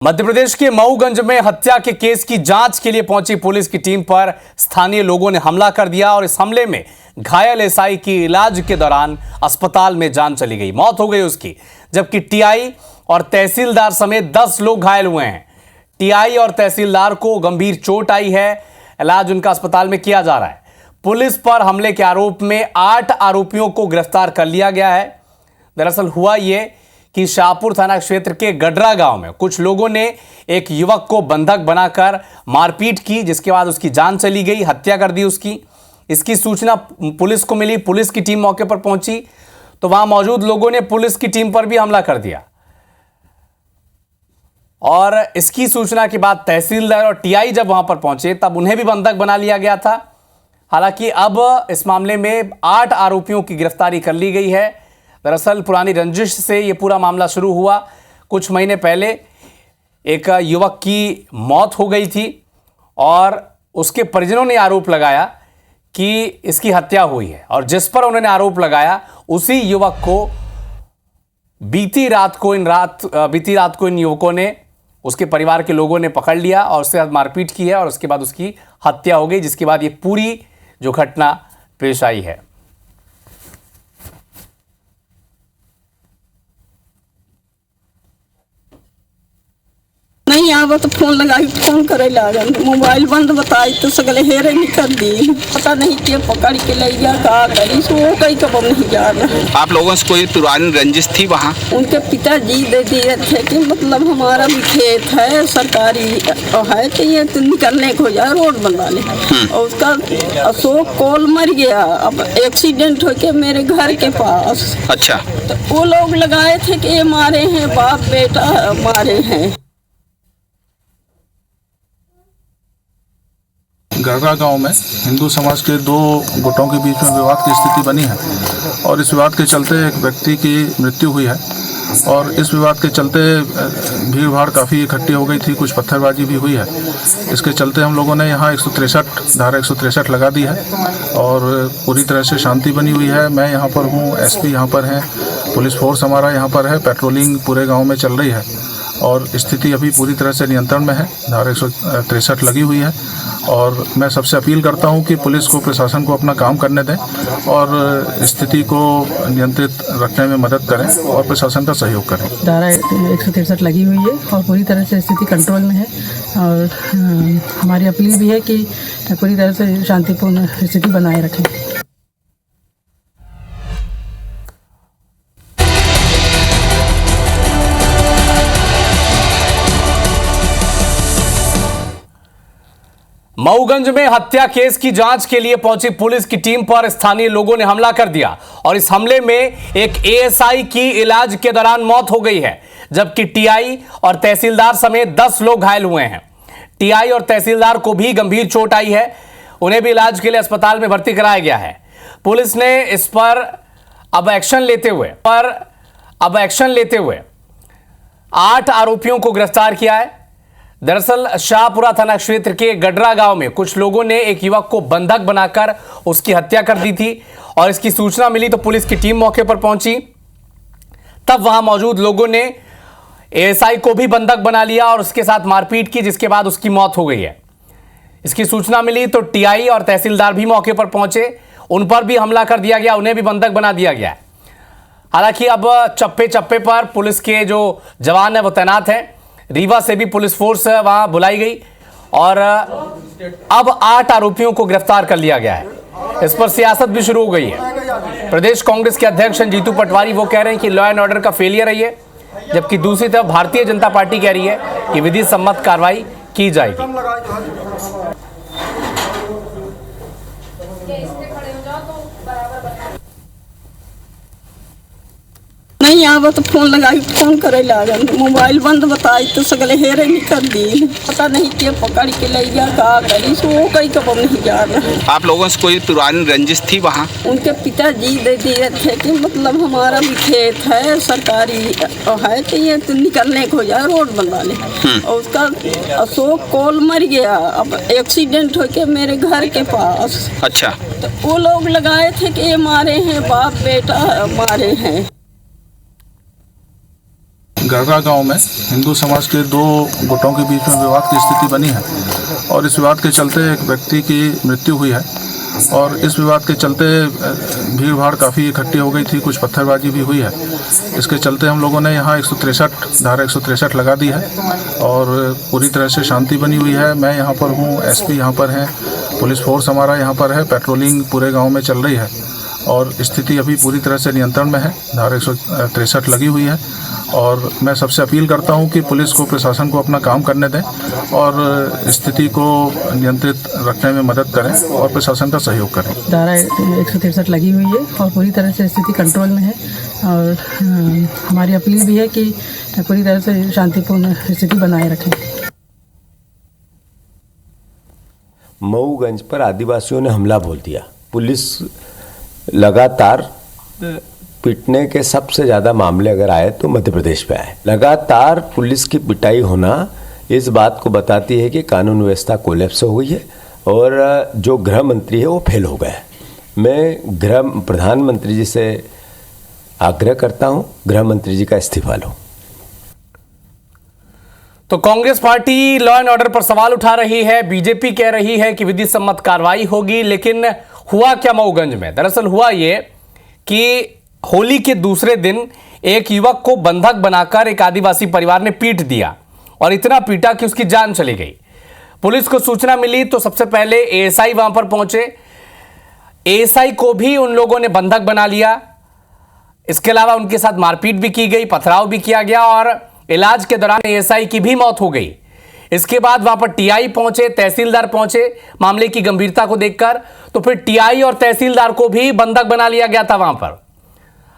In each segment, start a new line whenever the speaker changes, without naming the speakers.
मध्य प्रदेश के मऊगंज में हत्या के केस की जांच के लिए पहुंची पुलिस की टीम पर स्थानीय लोगों ने हमला कर दिया और इस हमले में घायल एसआई की इलाज के दौरान अस्पताल में जान चली गई, मौत हो गई उसकी। जबकि टीआई और तहसीलदार समेत 10 लोग घायल हुए हैं। टीआई और तहसीलदार को गंभीर चोट आई है, इलाज उनका अस्पताल में किया जा रहा है। पुलिस पर हमले के आरोप में 8 आरोपियों को गिरफ्तार कर लिया गया है। दरअसल हुआ ये कि शाहपुर थाना क्षेत्र के गडरा गांव में कुछ लोगों ने एक युवक को बंधक बनाकर मारपीट की, जिसके बाद उसकी जान चली गई, हत्या कर दी उसकी। इसकी सूचना पुलिस को मिली, पुलिस की टीम मौके पर पहुंची तो वहां मौजूद लोगों ने पुलिस की टीम पर भी हमला कर दिया और इसकी सूचना के बाद तहसीलदार और टीआई जब वहां पर पहुंचे तब उन्हें भी बंधक बना लिया गया था। हालांकि अब इस मामले में 8 आरोपियों की गिरफ्तारी कर ली गई है। दरअसल पुरानी रंजिश से ये पूरा मामला शुरू हुआ। कुछ महीने पहले एक युवक की मौत हो गई थी और उसके परिजनों ने आरोप लगाया कि इसकी हत्या हुई है और जिस पर उन्होंने आरोप लगाया उसी युवक को बीती रात को इन युवकों ने, उसके परिवार के लोगों ने पकड़ लिया और उससे मारपीट की है और उसके बाद उसकी हत्या हो गई, जिसके बाद ये पूरी जो घटना पेश आई है।
नहीं आवा तो फोन लगाई, फोन करे लागन, मोबाइल बंद बताई तो सगले हेरे निकल दी। पता नहीं के पकड़ के ले गया का करी, सो कहीं कब नहीं जा रहा।
आप लोगों से कोई पुरानी रंजिश थी वहाँ? उनके
पिताजी दे दिए थे कि मतलब हमारा भी खेत है सरकारी है तो ये तो निकलने को जा रोड बनवा ले। और उसका अशोक कोल मर गया, अब एक्सीडेंट हो के मेरे घर के पास।
अच्छा,
तो वो लोग लगाए थे कि ये मारे हैं, बाप बेटा मारे हैं।
गडरा गांव में हिंदू समाज के 2 गुटों के बीच में विवाद की स्थिति बनी है और इस विवाद के चलते एक व्यक्ति की मृत्यु हुई है और इस विवाद के चलते भीड़ भाड़ काफ़ी इकट्ठी हो गई थी, कुछ पत्थरबाजी भी हुई है। इसके चलते हम लोगों ने यहाँ 163 धारा 163 लगा दी है और पूरी तरह से शांति बनी हुई है। मैं यहाँ पर हूँ, एसपी यहाँ पर हैं, पुलिस फोर्स हमारा यहाँ पर है, पेट्रोलिंग पूरे गाँव में चल रही है और स्थिति अभी पूरी तरह से नियंत्रण में है। धारा 163 लगी हुई है और मैं सबसे अपील करता हूं कि पुलिस को, प्रशासन को अपना काम करने दें और स्थिति को नियंत्रित रखने में मदद करें और प्रशासन का सहयोग करें।
धारा 163 लगी हुई है और पूरी तरह से स्थिति कंट्रोल में है और हमारी अपील भी है कि पूरी तरह से शांतिपूर्ण स्थिति बनाए रखें।
मऊगंज में हत्या केस की जांच के लिए पहुंची पुलिस की टीम पर स्थानीय लोगों ने हमला कर दिया और इस हमले में एक एएसआई की इलाज के दौरान मौत हो गई है। जबकि टीआई और तहसीलदार समेत 10 लोग घायल हुए हैं। टीआई और तहसीलदार को भी गंभीर चोट आई है, उन्हें भी इलाज के लिए अस्पताल में भर्ती कराया गया है। पुलिस ने इस पर अब एक्शन लेते हुए 8 आरोपियों को गिरफ्तार किया है। दरअसल शाहपुरा थाना क्षेत्र के गडरा गांव में कुछ लोगों ने एक युवक को बंधक बनाकर उसकी हत्या कर दी थी और इसकी सूचना मिली तो पुलिस की टीम मौके पर पहुंची। तब वहां मौजूद लोगों ने एएसआई को भी बंधक बना लिया और उसके साथ मारपीट की, जिसके बाद उसकी मौत हो गई है। इसकी सूचना मिली तो टीआई और तहसीलदार भी मौके पर पहुंचे, उन पर भी हमला कर दिया गया, उन्हें भी बंधक बना दिया गया। हालांकि अब चप्पे चप्पे पर पुलिस के जो जवान है वो तैनात हैं। रीवा से भी पुलिस फोर्स वहां बुलाई गई और अब 8 आरोपियों को गिरफ्तार कर लिया गया है। इस पर सियासत भी शुरू हो गई है। प्रदेश कांग्रेस के अध्यक्ष जीतू पटवारी वो कह रहे हैं कि लॉ एंड ऑर्डर का फेलियर है ये, जबकि दूसरी तरफ भारतीय जनता पार्टी कह रही है कि विधि सम्मत कार्रवाई की जाएगी।
नहीं आवा तो फोन लगाई, फोन करे लागन, मोबाइल बंद बताई तो सगले हेरे निकल दी। पता नहीं के पकड़ के ले गया का करी, सो कहीं कब नहीं जा रहा।
आप लोगों से कोई पुरानी रंजिश थी वहाँ?
उनके पिताजी दे दिए थे कि मतलब हमारा भी खेत है सरकारी है तो ये तो निकलने को जा रोड बनवा ले। और उसका अशोक कोल मर गया, अब एक्सीडेंट हो के मेरे घर के पास।
अच्छा,
तो वो लोग लगाए थे कि ये मारे हैं, बाप बेटा मारे हैं।
गढ़रा गांव में हिंदू समाज के दो गुटों के बीच में विवाद की स्थिति बनी है और इस विवाद के चलते एक व्यक्ति की मृत्यु हुई है और इस विवाद के चलते भीड़ भाड़ काफ़ी इकट्ठी हो गई थी, कुछ पत्थरबाजी भी हुई है। इसके चलते हम लोगों ने यहाँ धारा 163 लगा दी है और पूरी तरह से शांति बनी हुई है। मैं यहाँ पर हूँ, एसपी यहाँ पर हैं, पुलिस फोर्स हमारा यहाँ पर है, पेट्रोलिंग पूरे गांव में चल रही है और स्थिति अभी पूरी तरह से नियंत्रण में है। धारा 163 लगी हुई है और मैं सबसे अपील करता हूं कि पुलिस को, प्रशासन को अपना काम करने दें और स्थिति को नियंत्रित रखने में मदद करें और प्रशासन का सहयोग करें।
धारा 163 लगी हुई है और पूरी तरह से स्थिति कंट्रोल में है और हमारी अपील भी है कि पूरी तरह से शांतिपूर्ण स्थिति बनाए रखें।
मऊगंज पर आदिवासियों ने हमला बोल दिया। पुलिस लगातार पिटने के सबसे ज़्यादा मामले अगर आए तो मध्य प्रदेश में आए। लगातार पुलिस की पिटाई होना इस बात को बताती है कि कानून व्यवस्था कोलैप्स हो गई है और जो गृह मंत्री है वो फेल हो गया है। मैं प्रधानमंत्री जी से आग्रह करता हूं, गृह मंत्री जी का इस्तीफा लो।
तो Congress party law and order पर सवाल उठा रही है, बीजेपी कह रही है कि विधि सम्मत कार्रवाई होगी। लेकिन हुआ क्या मऊगंज में? दरअसल हुआ ये कि होली के दूसरे दिन एक युवक को बंधक बनाकर एक आदिवासी परिवार ने पीट दिया और इतना पीटा कि उसकी जान चली गई। पुलिस को सूचना मिली तो सबसे पहले एएसआई वहां पर पहुंचे। एएसआई को भी उन लोगों ने बंधक बना लिया। इसके अलावा उनके साथ मारपीट भी की गई, पथराव भी किया गया और इलाज के दौरान एएसआई की भी मौत हो गई। इसके बाद वहां पर टीआई पहुंचे, तहसीलदार पहुंचे मामले की गंभीरता को देखकर। तो फिर टीआई और तहसीलदार को भी बंधक बना लिया गया था वहां पर।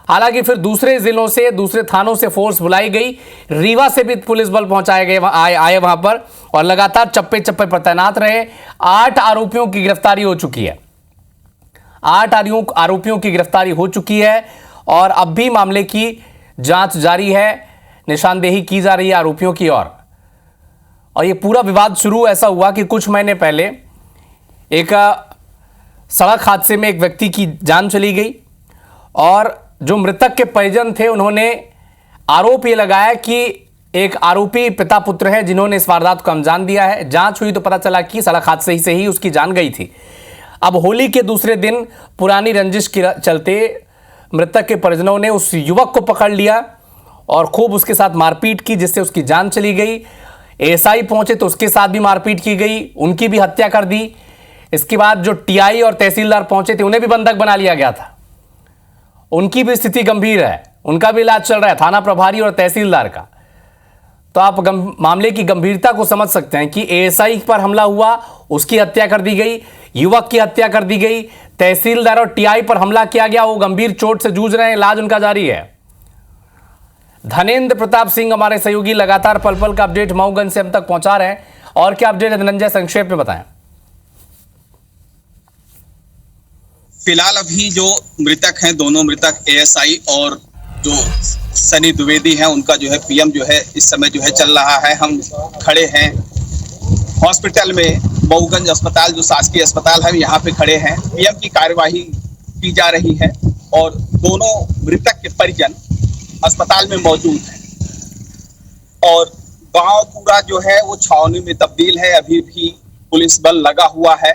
हालांकि फिर दूसरे जिलों से, दूसरे थानों से फोर्स बुलाई गई, रीवा से भी पुलिस बल पहुंचाए गए आए वहां पर और लगातार चप्पे चप्पे पर तैनात रहे। 8 आरोपियों की गिरफ्तारी हो चुकी है। 8 आरोपियों की गिरफ्तारी हो चुकी है और अब भी मामले की जांच जारी है, निशानदेही की जा रही है आरोपियों की ओर। और ये पूरा विवाद शुरू ऐसा हुआ कि कुछ महीने पहले एक सड़क हादसे में एक व्यक्ति की जान चली गई और जो मृतक के परिजन थे उन्होंने आरोप ये लगाया कि एक आरोपी पिता पुत्र है जिन्होंने इस वारदात को अंजाम दिया है। जांच हुई तो पता चला कि सड़क हादसे से ही उसकी जान गई थी। अब होली के दूसरे दिन पुरानी रंजिश के चलते मृतक के परिजनों ने उस युवक को पकड़ लिया और खूब उसके साथ मारपीट की, जिससे उसकी जान चली गई। एएसआई पहुंचे तो उसके साथ भी मारपीट की गई, उनकी भी हत्या कर दी। इसके बाद जो टीआई और तहसीलदार पहुंचे थे उन्हें भी बंधक बना लिया गया था। उनकी भी स्थिति गंभीर है, उनका भी इलाज चल रहा है, थाना प्रभारी और तहसीलदार का। तो आप मामले की गंभीरता को समझ सकते हैं कि एएसआई पर हमला हुआ, उसकी हत्या कर दी गई, युवक की हत्या कर दी गई, तहसीलदार और टीआई पर हमला किया गया, वो गंभीर चोट से जूझ रहे हैं, इलाज उनका जारी है। धनेन्द्र प्रताप सिंह हमारे सहयोगी लगातार पल पल का अपडेट मऊगंज से हम तक पहुंचा रहे हैं। और क्या अपडेट है धनंजय, संक्षेप में बताएं।
फिलहाल अभी जो मृतक हैं, दोनों मृतक एएसआई और जो सनी द्विवेदी हैं, उनका जो है पीएम जो है इस समय जो है चल रहा है। हम खड़े हैं हॉस्पिटल में, मऊगंज अस्पताल जो शासकीय अस्पताल है यहाँ पे खड़े हैं। पीएम की कार्यवाही की जा रही है और दोनों मृतक के परिजन अस्पताल में मौजूद हैं और गांव पूरा जो है वो छावनी में तब्दील है। अभी भी पुलिस बल लगा हुआ है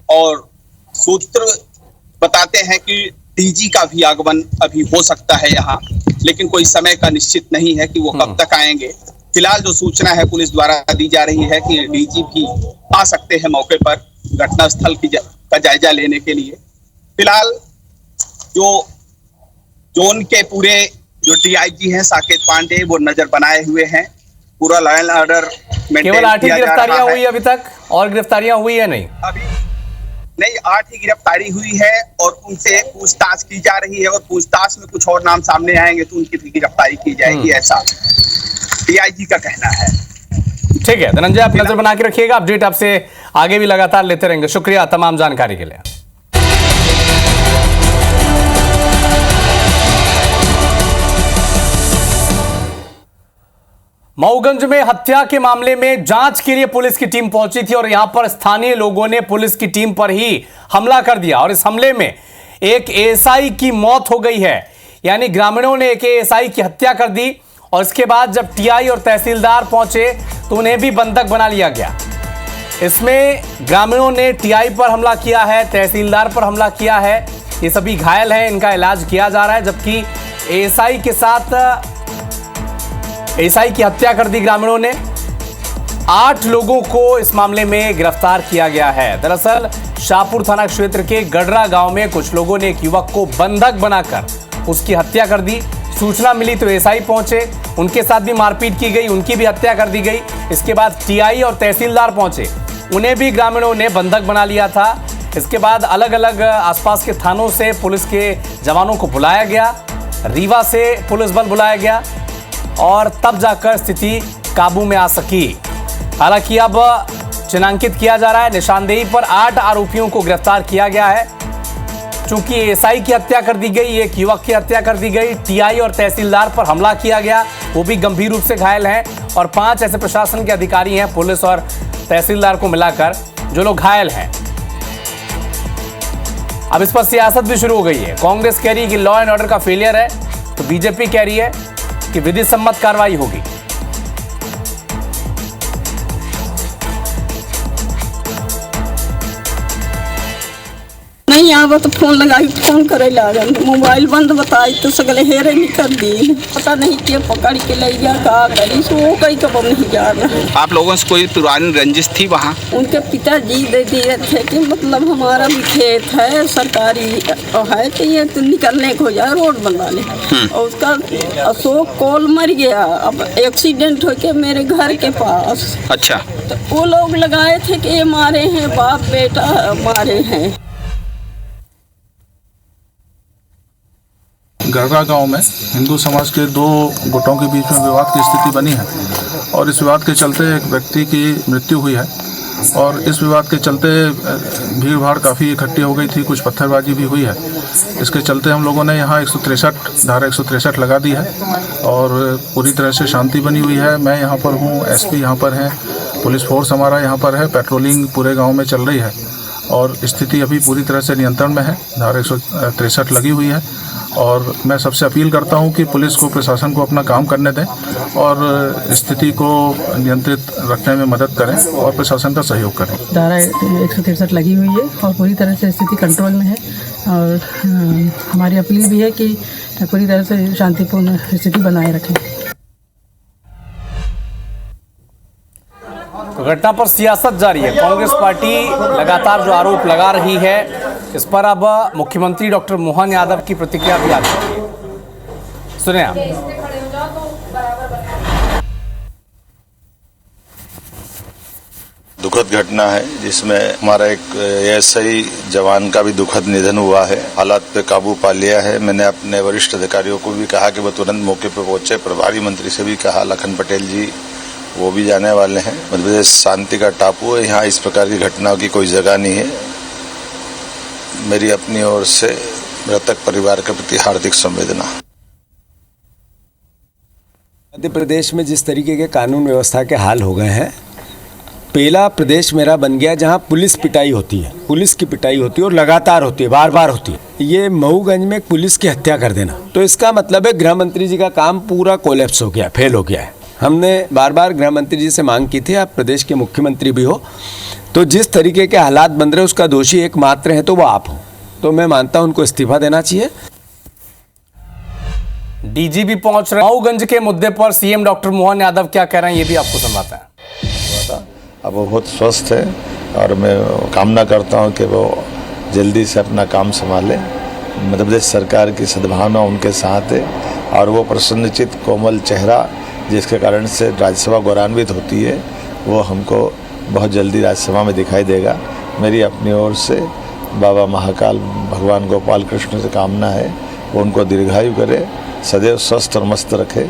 और सूत्र बताते हैं कि डीजी का भी आगमन अभी हो सकता है यहाँ, लेकिन कोई समय का निश्चित नहीं है कि वो कब तक आएंगे। फिलहाल जो सूचना है पुलिस द्वारा दी जा रही है कि डीजी भी आ सकते हैं मौके पर घटनास्थल का जायजा लेने के लिए। फिलहाल जो उनके पूरे जो डीआईजी हैं साकेत पांडे, वो नजर बनाए हुए हैं, पूरा लॉ एंड ऑर्डर
केवल 8 ही गिरफ्तारियां हुई अभी तक, और गिरफ्तारियां हुई है नहीं?
अभी नहीं, 8 ही गिरफ्तारी हुई है और उनसे पूछताछ की जा रही है और पूछताछ में कुछ और नाम सामने आएंगे तो उनकी भी गिरफ्तारी की जाएगी, ऐसा डीआईजी का कहना है।
ठीक है धनंजय, आप नजर बना के रखिएगा, अपडेट आपसे आगे भी लगातार लेते रहेंगे। शुक्रिया तमाम जानकारी के लिए। मऊगंज में हत्या के मामले में जांच के लिए पुलिस की टीम पहुंची थी और यहां पर स्थानीय लोगों ने पुलिस की टीम पर ही हमला कर दिया और इस हमले में एक एएसआई की मौत हो गई है। यानी ग्रामीणों ने एक एएसआई की हत्या कर दी और इसके बाद जब टीआई और तहसीलदार पहुंचे तो उन्हें भी बंधक बना लिया गया। इसमें ग्रामीणों ने टीआई पर हमला किया है, तहसीलदार पर हमला किया है। ये सभी घायल हैं, इनका इलाज किया जा रहा है, जबकि एएसआई के साथ एएसआई की हत्या कर दी ग्रामीणों ने। 8 लोगों को इस मामले में गिरफ्तार किया गया है। दरअसल शाहपुर थाना क्षेत्र के गडरा गांव में कुछ लोगों ने एक युवक को बंधक बनाकर उसकी हत्या कर दी। सूचना मिली तो एएसआई पहुंचे, उनके साथ भी मारपीट की गई, उनकी भी हत्या कर दी गई। इसके बाद टीआई और तहसीलदार पहुंचे, उन्हें भी ग्रामीणों ने बंधक बना लिया था। इसके बाद अलग अलग आसपास के थानों से पुलिस के जवानों को बुलाया गया, रीवा से पुलिस बल बुलाया गया और तब जाकर स्थिति काबू में आ सकी। हालांकि अब चिन्हांकित किया जा रहा है, निशानदेही पर 8 आरोपियों को गिरफ्तार किया गया है। चूंकि एएसआई की हत्या कर दी गई, एक युवक की हत्या कर दी गई, टीआई और तहसीलदार पर हमला किया गया, वो भी गंभीर रूप से घायल हैं और 5 ऐसे प्रशासन के अधिकारी हैं, पुलिस और तहसीलदार को मिलाकर, जो लोग घायल हैं। अब इस पर सियासत भी शुरू हो गई है। कांग्रेस कह रही है कि लॉ एंड ऑर्डर का फेलियर है, तो बीजेपी कह रही है कि विधि सम्मत कार्रवाई होगी।
नहीं आवा तो फोन लगाई, फोन करे लागल, मोबाइल बंद बताई तो सगले हेरे निकल दी। पता नहीं के पकड़ के ले गया, का करी सो कहीं कब नहीं जा रहा।
आप लोगों से कोई पुरानी रंजिश थी वहाँ?
उनके पिताजी दे दिए थे कि मतलब हमारा भी खेत है सरकारी है, तो ये तो निकलने को जाए रोड बनवा ले। और उसका अशोक कॉल मर गया, अब एक्सीडेंट हो के मेरे घर के पास।
अच्छा।
तो वो लोग लगाए थे कि ये मारे हैं, बाप बेटा मारे हैं।
गडरा गांव में हिंदू समाज के 2 गुटों के बीच में विवाद की स्थिति बनी है और इस विवाद के चलते एक व्यक्ति की मृत्यु हुई है और इस विवाद के चलते भीड़ भाड़ काफ़ी इकट्ठी हो गई थी, कुछ पत्थरबाजी भी हुई है। इसके चलते हम लोगों ने यहाँ 163 धारा 163 लगा दी है और पूरी तरह से शांति बनी हुई है। मैं यहाँ पर हूँ, एसपी यहाँ पर हैं, पुलिस फोर्स हमारा यहाँ पर है, पेट्रोलिंग पूरे गाँव में चल रही है और स्थिति अभी पूरी तरह से नियंत्रण में है। धारा 163 लगी हुई है और मैं सबसे अपील करता हूं कि पुलिस को, प्रशासन को अपना काम करने दें और स्थिति को नियंत्रित रखने में मदद करें और प्रशासन का सहयोग करें।
धारा 163 लगी हुई है और पूरी तरह से स्थिति कंट्रोल में है और हमारी अपील भी है कि पूरी तरह से शांतिपूर्ण स्थिति बनाए रखें।
तो घटना पर सियासत जारी है। कांग्रेस पार्टी लगातार जो आरोप लगा रही है, इस पर अब मुख्यमंत्री डॉक्टर मोहन यादव की प्रतिक्रिया भी आ चुकी है। सुनिए आप।
दुखद घटना है जिसमें हमारा एक एएसआई जवान का भी दुखद निधन हुआ है। हालात पे काबू पा लिया है। मैंने अपने वरिष्ठ अधिकारियों को भी कहा कि वो तुरंत मौके पर पहुंचे। प्रभारी मंत्री से भी कहा, लखन पटेल जी वो भी जाने वाले हैं। मध्य प्रदेश शांति का टापू है, यहाँ इस प्रकार की घटनाओं की कोई जगह नहीं है। मेरी अपनी ओर से मृतक परिवार के प्रति हार्दिक संवेदना।
मध्य प्रदेश में जिस तरीके के कानून व्यवस्था के हाल हो गए हैं, पहला प्रदेश मेरा बन गया जहां पुलिस पिटाई होती है, पुलिस की पिटाई होती है और लगातार होती है, बार बार होती है। ये मऊगंज में पुलिस की हत्या कर देना, तो इसका मतलब है गृह मंत्री जी का काम पूरा कोलैप्स हो गया, फेल हो गया है। हमने बार बार गृह मंत्री जी से मांग की थी, आप प्रदेश के मुख्यमंत्री भी हो, तो जिस तरीके के हालात बन रहे उसका दोषी एकमात्र है तो वो आप हो। तो मैं मानता हूं उनको इस्तीफा देना चाहिए।
डीजीपी पहुंच रहे। मऊगंज के मुद्दे पर सीएम डॉक्टर मोहन यादव क्या कह रहे हैं, ये भी आपको सुनवाते हैं।
अब वो बहुत स्वस्थ है और मैं कामना करता हूं कि वो जल्दी से अपना काम संभाले। मध्य प्रदेश सरकार की सद्भावना उनके साथ है और वो प्रसन्नचित कोमल चेहरा जिसके कारण से राज्यसभा गौरवान्वित होती है, वो हमको बहुत जल्दी राज्यसभा में दिखाई देगा। मेरी अपनी ओर से बाबा महाकाल भगवान गोपाल कृष्ण से कामना है वो उनको दीर्घायु करे, सदैव स्वस्थ और मस्त रखे।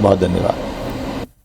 बहुत धन्यवाद।